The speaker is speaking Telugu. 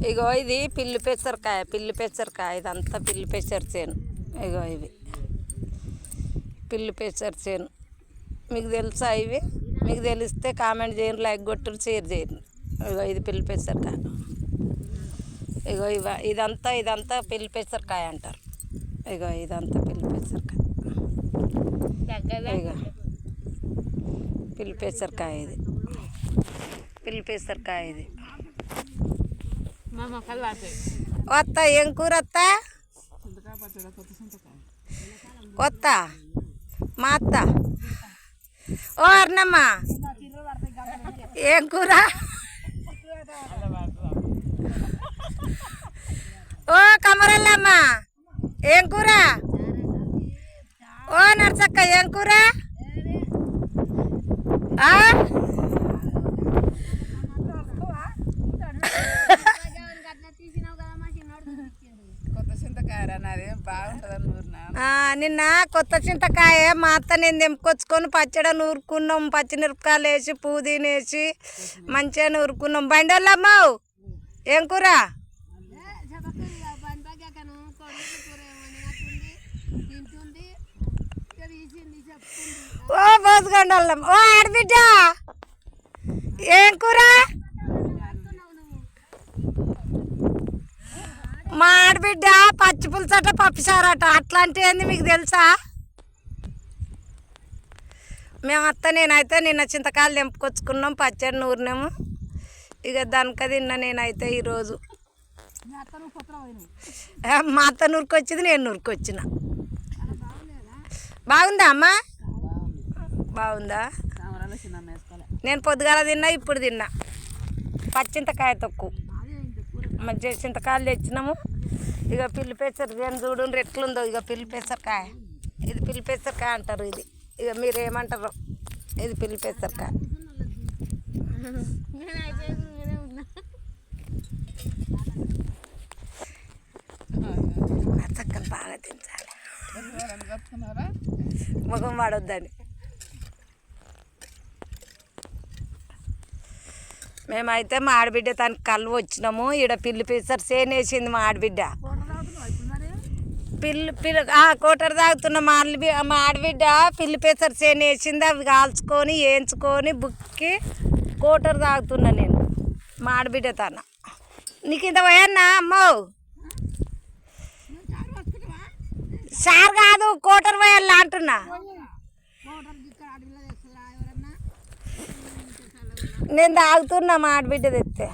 ఇగో ఇది పిల్లి పెసరకాయ ఇదంతా పిల్లి పెసర చేను. ఇగో ఇవి పిల్లి పెసర చేను. మీకు తెలుసా ఇవి? మీకు తెలిస్తే కామెంట్ చేయండి, లైక్ కొట్టురు, షేర్ చేయండి. ఇగో ఇది పిల్లి పెసరకాయ. ఇగో ఇదంతా పిల్లి పెసరకాయ అంటారు. ఇగో ఇదంతా పిల్లి పెసరకాయ. ఇగో పిల్లి పెసరకాయ ఇది. పిల్లి పెసరకాయ ఇది. వత్త ఏం కూర అత్త? కొత్త మా అత్త. ఓ అర్ణమ్మ ఏం కూర? ఓ కమరల్లమ్మ ఏం కూర? ఓ నర్సక్క ఏం కూర? నిన్న కొత్త చింతకాయ మా అత్త నేను తెంపుకొచ్చుకొని పచ్చడి నూరుకున్నాం. పచ్చిమిరపకాయలు వేసి పుదీనా వేసి మంచిగా నూరుకున్నాం. బండోళ్ళమ్మ ఏం కూర? ఓ బోసుగండోళ్ళమ్మ. ఓ ఆడబిడ్డ ఏం కూర? మా ఆడబిడ్డ పచ్చి పులుసట పప్పుసారట. అట్లాంటి ఏంది మీకు తెలుసా? మేము నేనైతే నిన్న చింతకాయలు తెంపుకొచ్చుకున్నాం, పచ్చడి నూరినాము. ఇక దానిక తిన్నా నేనైతే ఈరోజు. మా అత్త నూరుకొచ్చింది, నేను నూరుకొచ్చిన. బాగుందా అమ్మా? బాగుందా? నేను పొద్దుగాల తిన్నా, ఇప్పుడు తిన్నా. పచ్చింతకాయ తక్కువ మంచిగా చింతకాయలు తెచ్చినాము. ఇక పిల్లి పెసర చూడండి ఎట్లుందో. ఇక పిల్లి పెసరకాయ ఇది పిల్లి పెసరకాయ అంటారు. ఇది ఇక మీరు ఏమంటారు? ఇది పిల్లి పెసరకాయ. చక్కని బాగా తించాలి, ముఖం వాడొద్దండి. మేమైతే మా ఆడబిడ్డ తనకి కళ్ళు వచ్చినాము. ఈడ పిల్లి పెసర చేను వేసింది మా ఆడబిడ్డ. కోటర్ తాగుతున్న మా ఆడబిడ్డ పిల్లి పెసర చేను వేసింది. అవి కాల్చుకొని వేయించుకొని బుక్కి కోటర్ తాగుతున్నా నేను. మా ఆడబిడ్డ తన నీకు ఇంత పోయన్నా అమ్మో? సార్ కాదు, కోటర్ పోయాలా అంటున్నా. నేను తాగుతున్నా మా ఆడబిడ్డ తెస్తే.